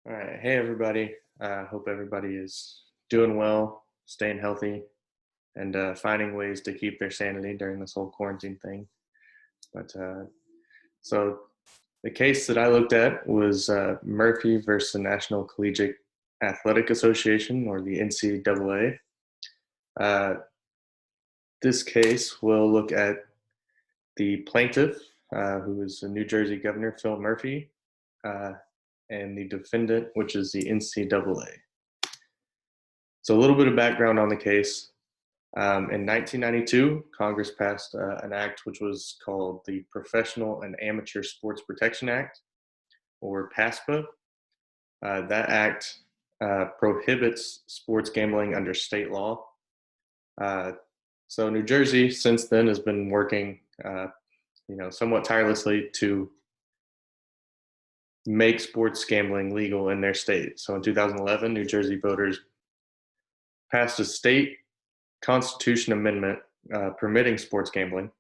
All right. Hey, everybody. Hope everybody is doing well, staying healthy, and finding ways to keep their sanity during this whole quarantine thing. But the case that I looked at was Murphy versus the National Collegiate Athletic Association, or the NCAA. Uh, this case will look at the plaintiff, who is the New Jersey Governor Phil Murphy, uh, and the defendant, which is the NCAA. So, a little bit of background on the case. In 1992, Congress passed an act which was called the Professional and Amateur Sports Protection Act, or PASPA. That act prohibits sports gambling under state law. Uh, so New Jersey, since then, has been working, somewhat tirelessly to make sports gambling legal in their state. So in 2011, New Jersey voters passed a state constitution amendment permitting sports gambling.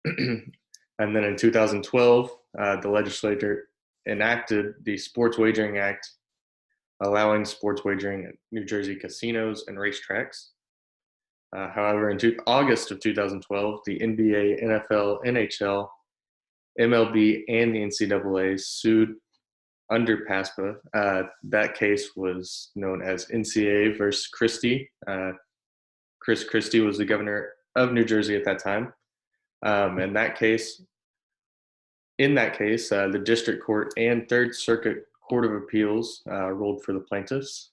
And then in 2012, the legislature enacted the Sports Wagering Act, allowing sports wagering at New Jersey casinos and racetracks. However, in August of 2012, the NBA, NFL, NHL, MLB, and the NCAA sued under PASPA. That case was known as NCAA versus Christie. Chris Christie was the governor of New Jersey at that time. In that case, the District Court and Third Circuit Court of Appeals ruled for the plaintiffs.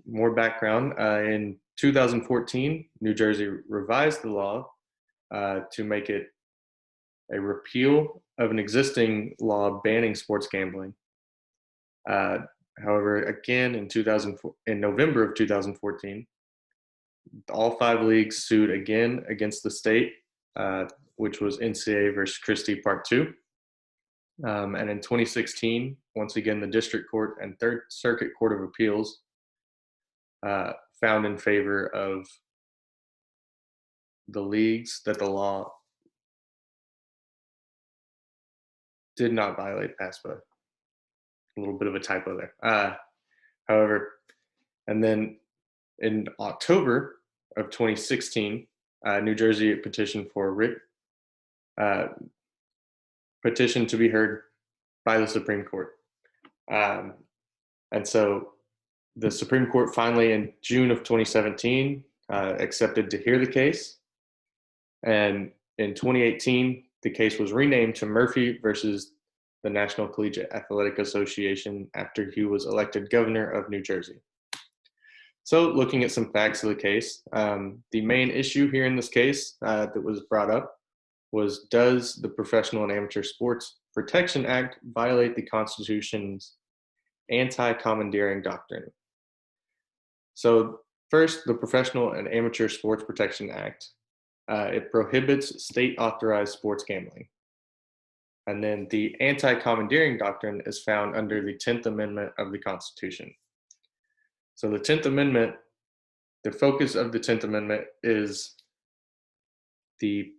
More background. In 2014, New Jersey revised the law to make it a repeal of an existing law banning sports gambling. However, again, in November of 2014, all five leagues sued again against the state, which was NCAA versus Christie Part 2. And in 2016, once again, the District Court and Third Circuit Court of Appeals found in favor of the leagues that the law did not violate PASPA. A little bit of a typo there. However, and then in October of 2016, New Jersey petitioned for a writ petition to be heard by the Supreme Court. And so the Supreme Court finally, in June of 2017, accepted to hear the case. And in 2018, the case was renamed to Murphy versus the National Collegiate Athletic Association after he was elected governor of New Jersey. So looking at some facts of the case, the main issue here in this case that was brought up was, does the Professional and Amateur Sports Protection Act violate the Constitution's anti-commandeering doctrine? So first, the Professional and Amateur Sports Protection Act, it prohibits state-authorized sports gambling. And then the anti-commandeering doctrine is found under the 10th Amendment of the Constitution. So the 10th Amendment, the focus of the 10th Amendment is the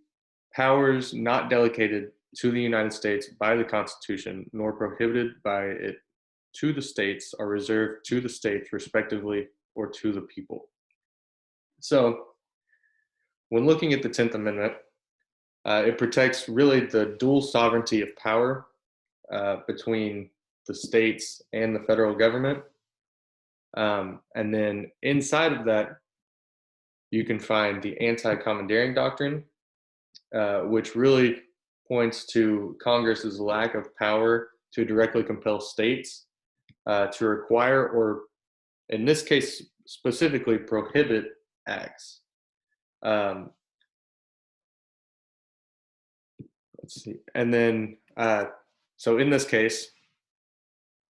powers not delegated to the United States by the Constitution, nor prohibited by it to the states, are reserved to the states respectively or to the people. So when looking at the 10th Amendment, it protects really the dual sovereignty of power between the states and the federal government. And then inside of that, you can find the anti-commandeering doctrine, which really points to Congress's lack of power to directly compel states to require, or in this case specifically, prohibit acts. Let's see. And then, so in this case,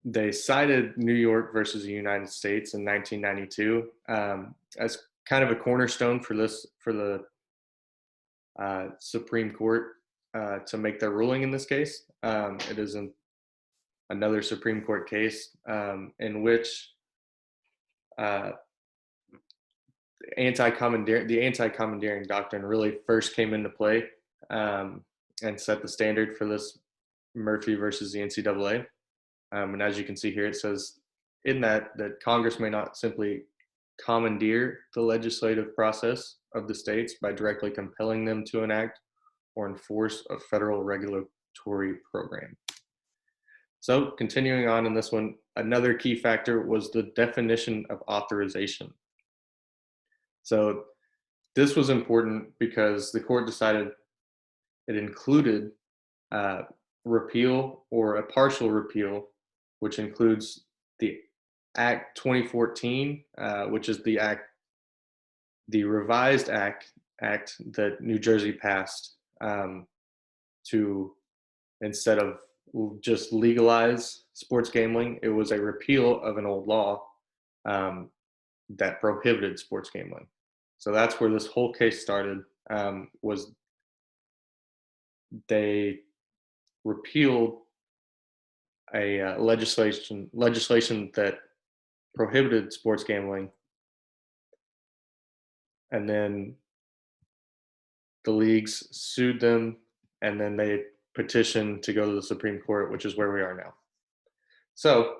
they cited New York versus the United States in 1992 as kind of a cornerstone for the Supreme Court to make their ruling in this case. It is another Supreme Court case in which the anti-commandeering doctrine really first came into play and set the standard for this Murphy versus the NCAA. And as you can see here, it says in that Congress may not simply commandeer the legislative process of the states by directly compelling them to enact or enforce a federal regulatory program. So continuing on in this one, another key factor was the definition of authorization. So this was important because the court decided it included repeal or a partial repeal, which includes the Act 2014, which is the revised act that New Jersey passed to, instead of just legalize sports gambling, it was a repeal of an old law that prohibited sports gambling. So that's where this whole case started. Was they repealed a legislation that prohibited sports gambling, and then the leagues sued them, and then they petitioned to go to the Supreme Court, which is where we are now. So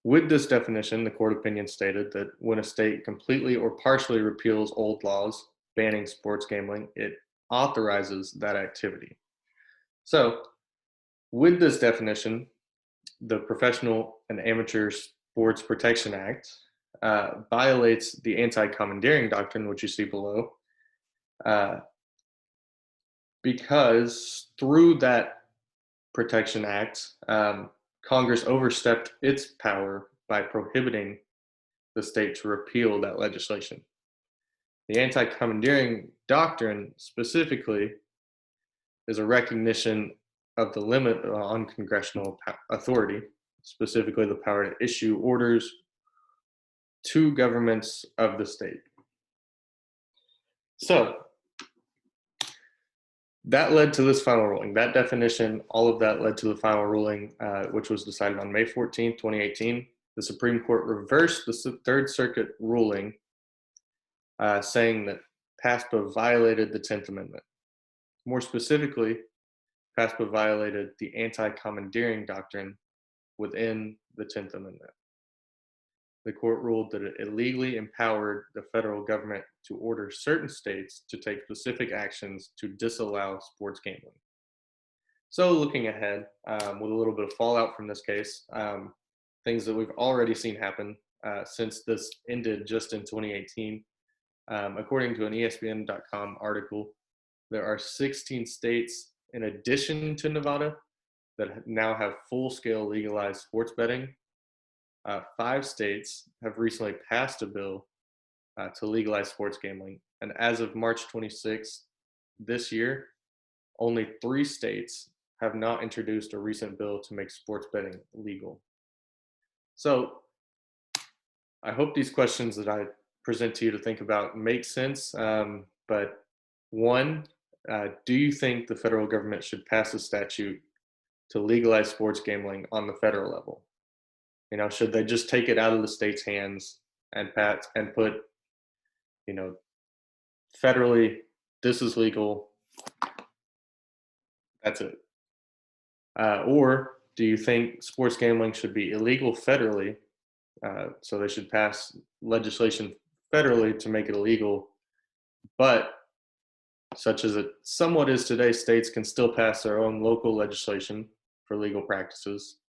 with this definition, the court opinion stated that when a state completely or partially repeals old laws banning sports gambling, it authorizes that activity. So with this definition, the Professional and Amateur Sports Protection Act violates the anti-commandeering doctrine, which you see below, because through that Protection Act, Congress overstepped its power by prohibiting the state to repeal that legislation. The anti-commandeering doctrine specifically is a recognition of the limit on congressional authority, specifically the power to issue orders to governments of the state. So that led to this final ruling. That definition, all of that led to the final ruling, which was decided on May 14th, 2018. The Supreme Court reversed the Third Circuit ruling, saying that PASPA violated the 10th Amendment. More specifically, PASPA violated the anti-commandeering doctrine within the 10th Amendment. The court ruled that it illegally empowered the federal government to order certain states to take specific actions to disallow sports gambling. So looking ahead, with a little bit of fallout from this case, things that we've already seen happen since this ended just in 2018. According to an ESPN.com article, there are 16 states in addition to Nevada that now have full-scale legalized sports betting. 5 states have recently passed a bill to legalize sports gambling. And as of March 26th this year, only 3 states have not introduced a recent bill to make sports betting legal. So I hope these questions that I present to you to think about make sense. But one, do you think the federal government should pass a statute to legalize sports gambling on the federal level? You know, should they just take it out of the state's hands and put, you know, federally, this is legal, that's it? Or do you think sports gambling should be illegal federally, so they should pass legislation federally to make it illegal, but such as it somewhat is today, states can still pass their own local legislation for legal practices,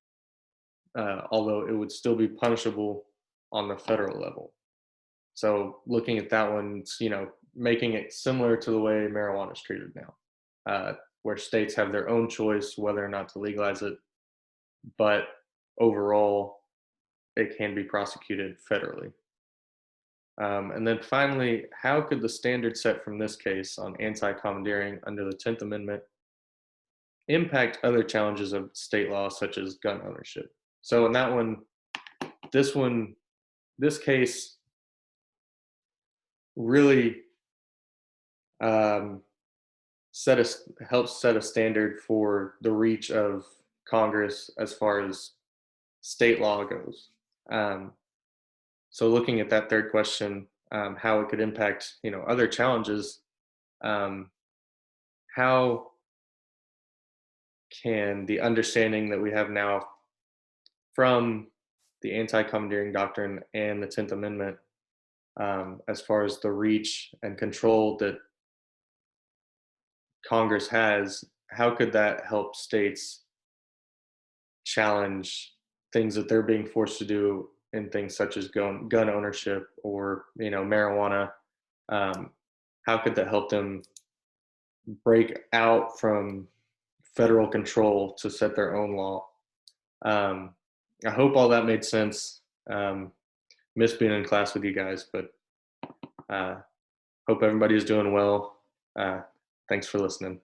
although it would still be punishable on the federal level. So looking at that one, it's, you know, making it similar to the way marijuana is treated now, where states have their own choice whether or not to legalize it, but overall, it can be prosecuted federally. And then finally, how could the standard set from this case on anti-commandeering under the 10th Amendment impact other challenges of state law, such as gun ownership? So in that one, this case really helps set a standard for the reach of Congress as far as state law goes. So looking at that third question, how it could impact, you know, other challenges, how can the understanding that we have now from the anti-commandeering doctrine and the 10th Amendment, as far as the reach and control that Congress has, how could that help states challenge things that they're being forced to do in things such as gun ownership or marijuana? Um, how could that help them break out from federal control to set their own law? Um, I hope all that made sense. Miss being in class with you guys, but hope everybody is doing well. Thanks for listening.